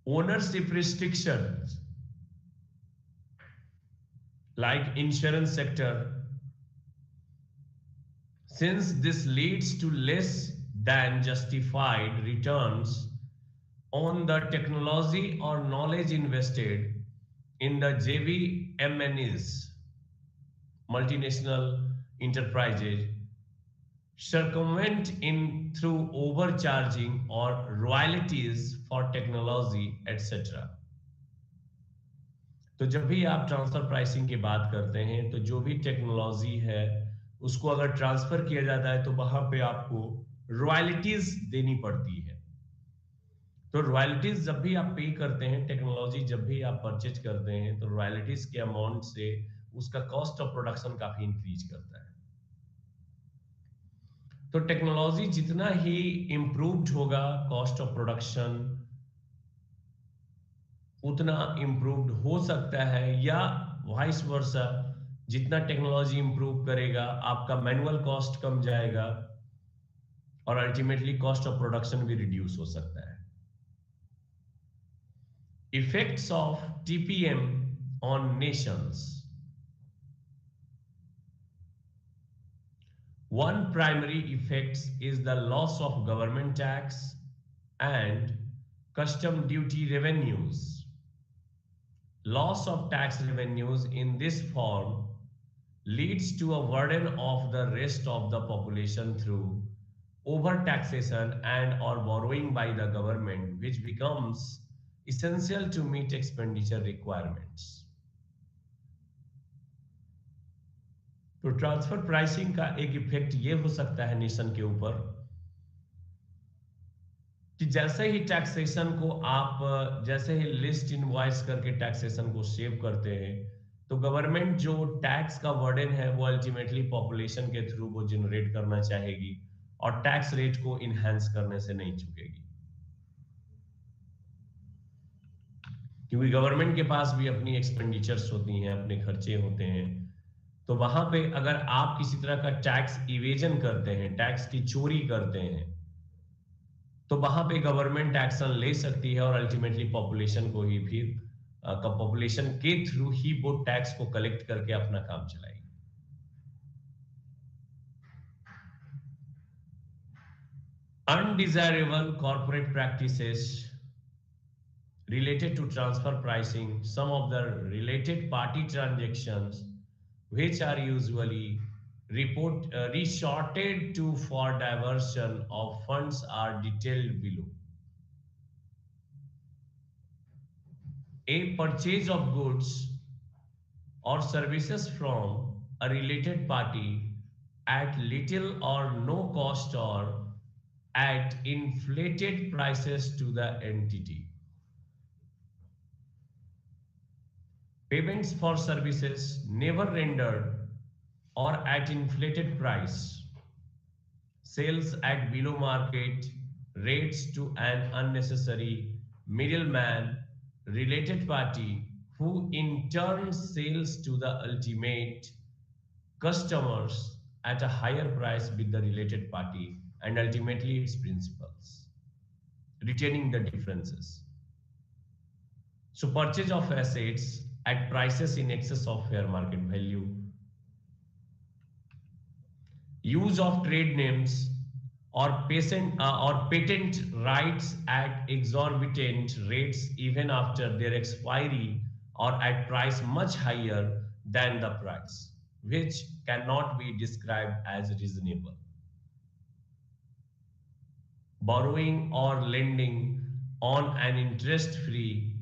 Ownership restrictions like insurance sector, since this leads to less than justified returns on the technology or knowledge invested in the JVMNs, multinational enterprises, circumvent in through overcharging or royalties for technology, etc. तो जब भी आप transfer pricing की बात करते हैं तो जो भी टेक्नोलॉजी है उसको अगर ट्रांसफर किया जाता है तो वहां पे आपको रॉयल्टीज देनी पड़ती है। तो रॉयल्टीज जब भी आप पे करते हैं, टेक्नोलॉजी जब भी आप परचेज करते हैं तो रॉयल्टीज के अमाउंट से उसका कॉस्ट ऑफ प्रोडक्शन काफी इंक्रीज करता है। तो टेक्नोलॉजी जितना ही इंप्रूव्ड होगा कॉस्ट ऑफ प्रोडक्शन उतना इंप्रूव्ड हो सकता है, या वाइस वर्सा जितना टेक्नोलॉजी इंप्रूव करेगा आपका मैनुअल कॉस्ट कम जाएगा और अल्टीमेटली कॉस्ट ऑफ प्रोडक्शन भी रिड्यूस हो सकता है। Effects of TPM on Nations. One primary effect is the loss of government tax and custom duty revenues. Loss of tax revenues in this form leads to a burden of the rest of the population through overtaxation and or borrowing by the government, which becomes essential to meet expenditure requirements. तो transfer pricing का एक effect ये हो सकता है nation के ऊपर कि जैसे ही टैक्सेशन को आप जैसे ही लिस्ट इनवॉइस करके टैक्सेशन को सेव करते हैं तो गवर्नमेंट जो टैक्स का बर्डन है वो अल्टीमेटली पॉपुलेशन के थ्रू वो जनरेट करना चाहेगी और टैक्स रेट को इनहेंस करने से नहीं चूकेगी क्योंकि गवर्नमेंट के पास भी अपनी एक्सपेंडिचर्स होती हैं अपने खर्चे होते हैं तो वहां पे अगर आप किसी तरह का टैक्स इवेजन करते हैं टैक्स की चोरी करते हैं तो वहां पे गवर्नमेंट एक्शन ले सकती है और अल्टीमेटली पॉपुलेशन को ही फिर पॉपुलेशन के थ्रू ही वो टैक्स को कलेक्ट करके अपना काम चलाएगी undesirable corporate practices related to transfer pricing, some of the related party transactions, which are usually resorted to for diversion of funds, are detailed below. A purchase of goods or services from a related party at little or no cost or at inflated prices to the entity. Payments for services never rendered or at inflated price. Sales at below market rates to an unnecessary middleman related party who in turn sells to the ultimate customers at a higher price with the related party and ultimately its principals, retaining the differences. So purchase of assets at prices in excess of fair market value, use of trade names or patent rights at exorbitant rates even after their expiry or at price much higher than the price, which cannot be described as reasonable. Borrowing or lending on an interest-free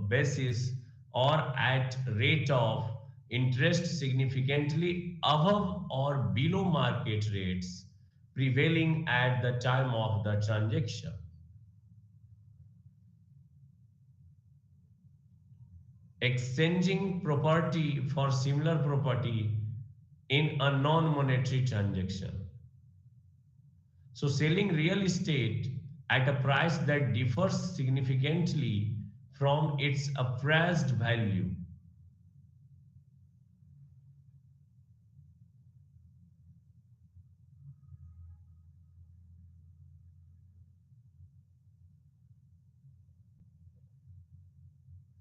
basis or at rate of interest significantly above or below market rates prevailing at the time of the transaction. Exchanging property for similar property in a non-monetary transaction. So selling real estate at a price that differs significantly from its appraised value.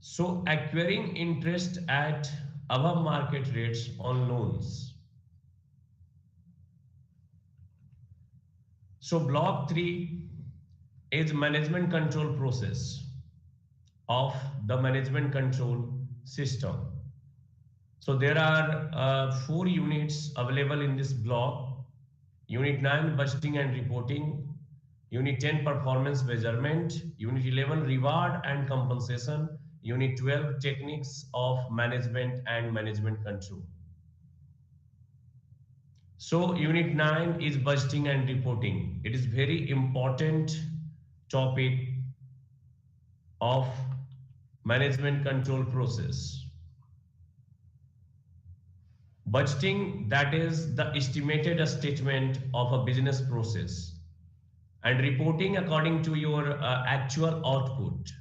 So acquiring interest at above market rates on loans. So block 3 is management control process of the management control system. So there are 4 units available in this block. Unit 9 budgeting and reporting, Unit 10 performance measurement, Unit 11 reward and compensation, Unit 12 techniques of management and management control. So Unit 9 is budgeting and reporting. It is very important topic of management control process. Budgeting, that is the estimated statement of a business process, and reporting according to your actual output.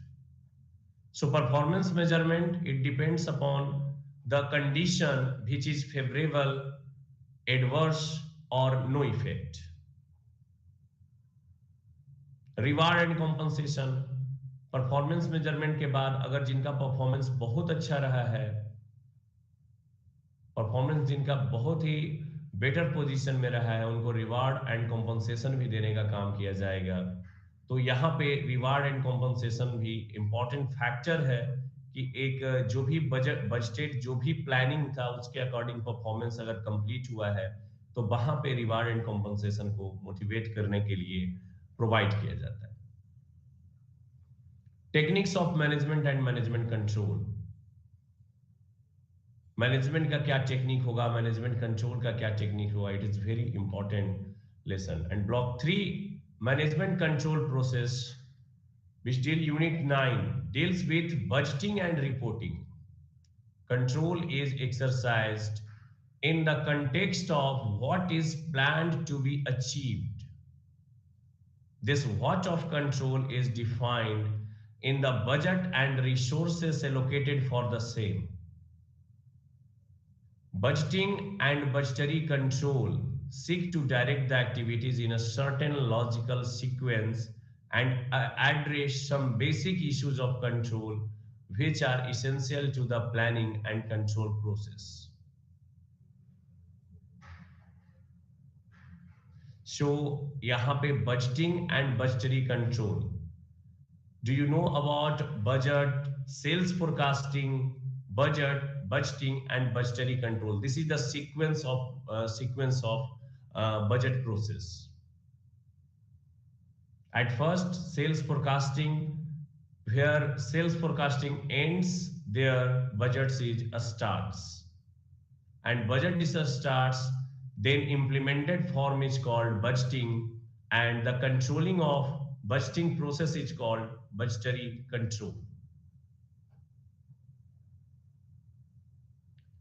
So performance measurement, it depends upon the condition which is favorable, adverse or no effect. Reward and compensation, performance measurement के बाद अगर जिनका performance बहुत अच्छा रहा है, performance जिनका बहुत ही बेटर पोजीशन में रहा है, उनको रिवार्ड एंड कॉम्पनसेशन भी देने का काम किया जाएगा. तो यहाँ पे रिवार्ड एंड कॉम्पनसेशन भी इंपॉर्टेंट फैक्टर है कि एक जो भी बजटेड जो भी प्लानिंग था उसके अकॉर्डिंग परफॉर्मेंस अगर कंप्लीट हुआ है तो वहां पे रिवार्ड एंड कॉम्पनसेशन को मोटिवेट करने के लिए प्रोवाइड किया जाता है। Techniques of management and management control. Management का क्या टेक्निक होगा, मैनेजमेंट कंट्रोल का क्या टेक्निक होगा, it is very important lesson. And block 3, management control process, which deal unit 9 deals with budgeting and reporting. Control is exercised in the context of what is planned to be achieved. This what of control is defined in the budget and resources allocated for the same. Budgeting and budgetary control seek to direct the activities in a certain logical sequence and address some basic issues of control which are essential to the planning and control process. So, यहाँ पे budgeting and budgetary control. Do you know about budget, sales forecasting, budgeting, and budgetary control? This is the sequence of budget process. At first, sales forecasting, where sales forecasting ends, there budget is starts, and budget is starts. Then implemented form is called budgeting, and the controlling of budgeting process is called budgetary control.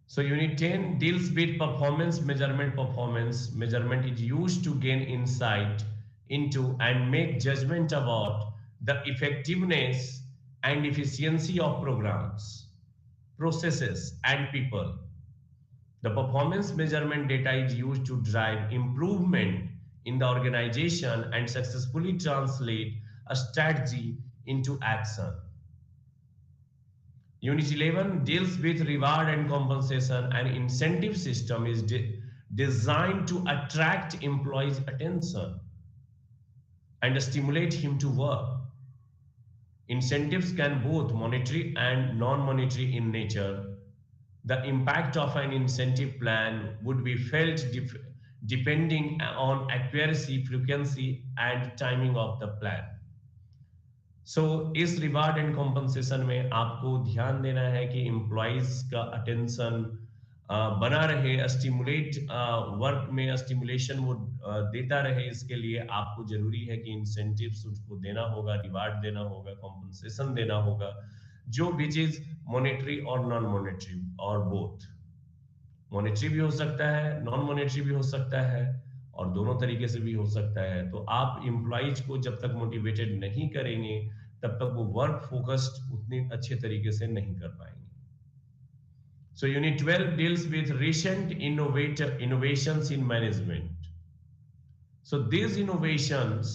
So unit 10 deals with performance measurement. Performance measurement is used to gain insight into and make judgment about the effectiveness and efficiency of programs, processes, and people. The performance measurement data is used to drive improvement in the organization and successfully translate a strategy into action. Unit 11 deals with reward and compensation. An incentive system is designed to attract employees' attention and stimulate him to work. Incentives can both monetary and non-monetary in nature. The impact of an incentive plan would be felt depending on accuracy, frequency, and timing of the plan. सो इस reward and compensation में आपको ध्यान देना है कि employees का attention बना रहे, स्टिमुलेट वर्क में स्टिमुलेशन वो देता रहे। इसके लिए आपको जरूरी है कि इंसेंटिव्स उसको देना होगा, रिवार्ड देना होगा, कॉम्पनसेशन देना होगा, जो विच इज मॉनेटरी और नॉन मॉनेटरी और बोथ। मॉनेटरी भी हो सकता है, नॉन मॉनेटरी भी हो सकता है, और दोनों तरीके से भी हो सकता है। तो आप एम्प्लॉइज को जब तक मोटिवेटेड नहीं करेंगे तब तक वो वर्क फोकस्ड उतने अच्छे तरीके से नहीं कर पाएंगे। So unit 12 deals with recent innovations in management. So these innovations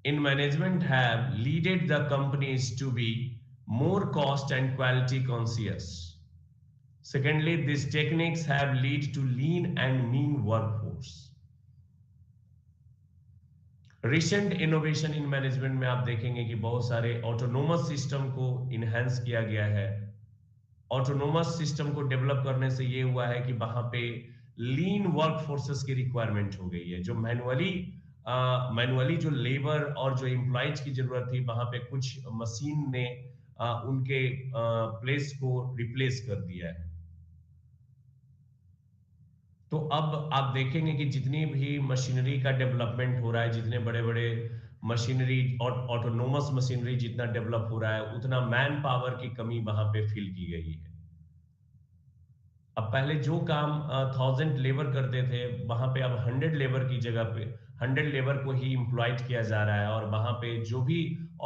in management have led the companies to be more cost and quality conscious. Secondly, these techniques have led to lean and mean workforce. Recent innovation in management में आप देखेंगे कि बहुत सारे autonomous system को enhance किया गया है। ऑटोनोमस सिस्टम को डेवलप करने से ये हुआ है कि वहां पे लीन वर्क फोर्सेस की रिक्वायरमेंट हो गई है। जो मैनुअली जो लेबर और जो एम्प्लॉयज की जरूरत थी, वहां पे कुछ मशीन ने उनके प्लेस को रिप्लेस कर दिया है। तो अब आप देखेंगे कि जितनी भी मशीनरी का डेवलपमेंट हो रहा है, जितने बड़े बड़े मशीनरी और ऑटोनोमस मशीनरी जितना डेवलप हो रहा है, उतना मैन पावर की कमी वहां पे फील की गई है। अब पहले जो काम 1000 लेबर करते थे, वहां पे अब 100 लेबर की जगह पे 100 लेबर को ही इम्प्लॉयड किया जा रहा है, और वहां पे जो भी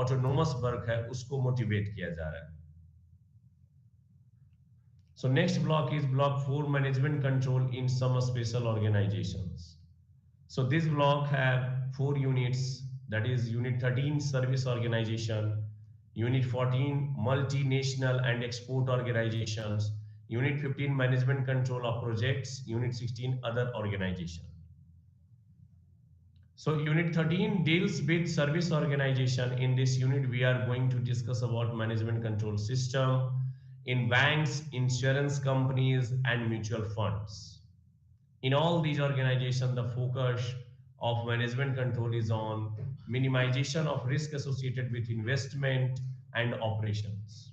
ऑटोनोमस वर्क है उसको मोटिवेट किया जा रहा है। So next block is block 4, management control in some special organizations. So this block have 4 units, that is unit 13 service organization, unit 14 multinational and export organizations, unit 15 management control of projects, unit 16 other organization. So unit 13 deals with service organization. In this unit, we are going to discuss about management control system in banks, insurance companies, and mutual funds. In all these organizations, the focus of management control is on minimization of risk associated with investment and operations.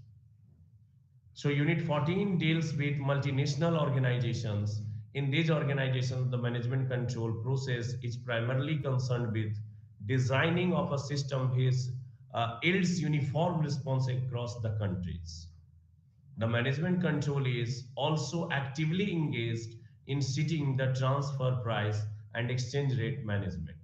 So Unit 14 deals with multinational organizations. In these organizations, the management control process is primarily concerned with designing of a system which yields uniform response across the countries. The management control is also actively engaged in setting the transfer price and exchange rate management.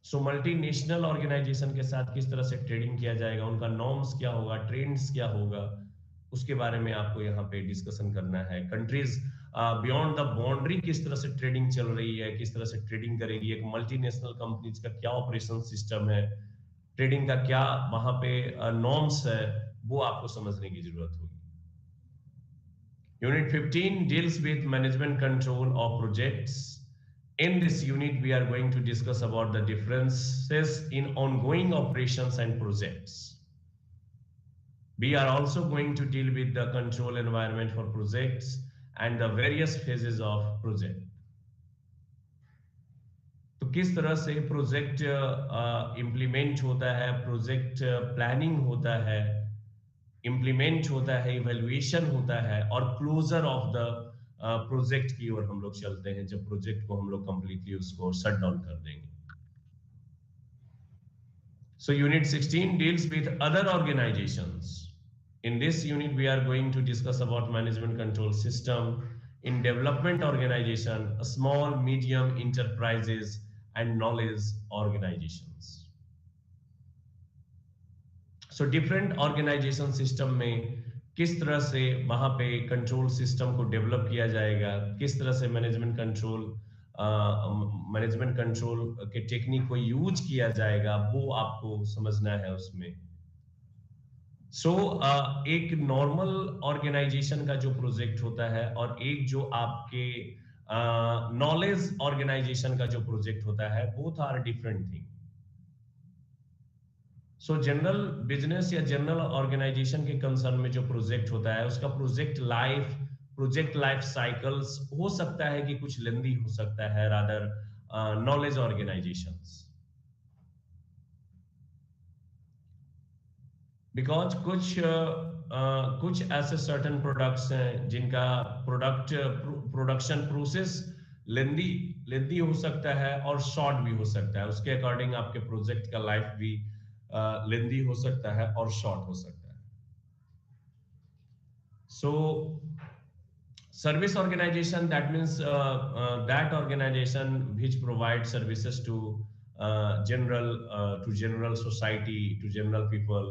So multinational organisation के साथ किस तरह से trading किया जाएगा, उनका norms क्या होगा, ट्रेंड्स क्या होगा, उसके बारे में आपको यहाँ पे डिस्कशन करना है। कंट्रीज बियॉन्ड द बाउंड्री किस तरह से ट्रेडिंग चल रही है, किस तरह से ट्रेडिंग करेगी, एक मल्टीनेशनल कंपनीज का क्या ऑपरेशन सिस्टम है, ट्रेडिंग का क्या वहां पे नॉर्म्स है, वो आपको समझने की जरूरत होगी। Unit 15 deals with management control of projects. In this unit, we are going to discuss about the differences in ongoing operations and projects. We are also going to deal with the control environment for projects and the various phases of project. तो किस तरह से project implement होता है, project planning होता है, implement होता है, इवेल्युएशन होता है और क्लोजर ऑफ द प्रोजेक्ट की ओर हम लोग चलते हैं जब प्रोजेक्ट को हम लोग कंप्लीटली उसको शट डाउन कर देंगे। So unit 16 deals with other organizations. In this unit we are going to discuss about management control system in development organization, small, medium enterprises and knowledge organizations. So different organisation system में किस तरह से वहां पे control system को develop किया जाएगा, किस तरह से मैनेजमेंट कंट्रोल के टेक्निक को यूज किया जाएगा, वो आपको समझना है उसमें। एक नॉर्मल ऑर्गेनाइजेशन का जो प्रोजेक्ट होता है और एक जो आपके नॉलेज ऑर्गेनाइजेशन का जो प्रोजेक्ट होता है, both are different thing. General business या जनरल ऑर्गेनाइजेशन के कंसर्न में जो प्रोजेक्ट होता है उसका प्रोजेक्ट लाइफ साइकिल्स हो सकता है कि कुछ लेंदी हो सकता है रादर नॉलेज ऑर्गेनाइजेशंस, बिकॉज कुछ ऐसे सर्टन प्रोडक्ट्स हैं जिनका प्रोडक्शन प्रोसेस लेंदी हो सकता है और शॉर्ट भी हो सकता है, उसके अकॉर्डिंग आपके प्रोजेक्ट का लाइफ भी लेंदी हो सकता है और शॉर्ट हो सकता है। सो service organization, that means that organization which provides services to general society, to general people।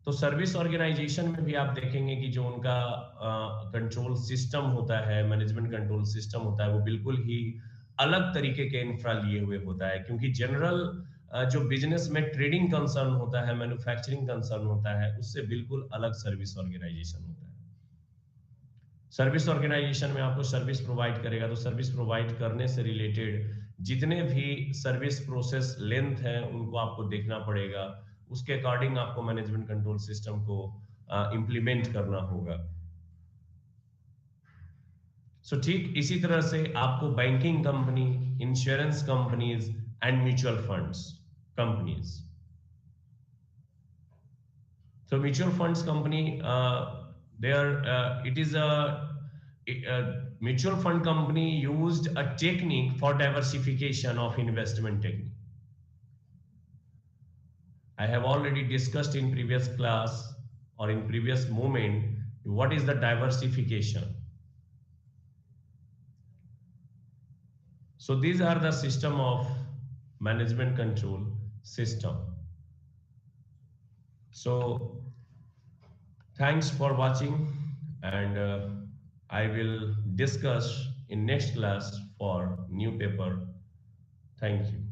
तो सर्विस ऑर्गेनाइजेशन में भी आप देखेंगे कि जो उनका कंट्रोल सिस्टम होता है, मैनेजमेंट कंट्रोल सिस्टम होता है, वो बिल्कुल ही अलग तरीके के इंफ्रा लिए हुए होता है, क्योंकि जनरल जो बिजनेस में ट्रेडिंग कंसर्न होता है, मैन्युफैक्चरिंग कंसर्न होता है, उससे बिल्कुल अलग सर्विस ऑर्गेनाइजेशन होता है। सर्विस ऑर्गेनाइजेशन में आपको सर्विस प्रोवाइड करेगा, तो सर्विस प्रोवाइड करने से रिलेटेड जितने भी सर्विस प्रोसेस लेंथ है उनको आपको देखना पड़ेगा, उसके अकॉर्डिंग आपको मैनेजमेंट कंट्रोल सिस्टम को इंप्लीमेंट करना होगा। ठीक इसी तरह से आपको banking company, insurance companies and mutual funds companies. Mutual funds company, it is a mutual fund company used a technique for diversification of investment technique. I have already discussed in previous class or in previous moment what is the diversification. So these are the system of management control system. So thanks for watching, and I will discuss in next class for new paper. Thank you.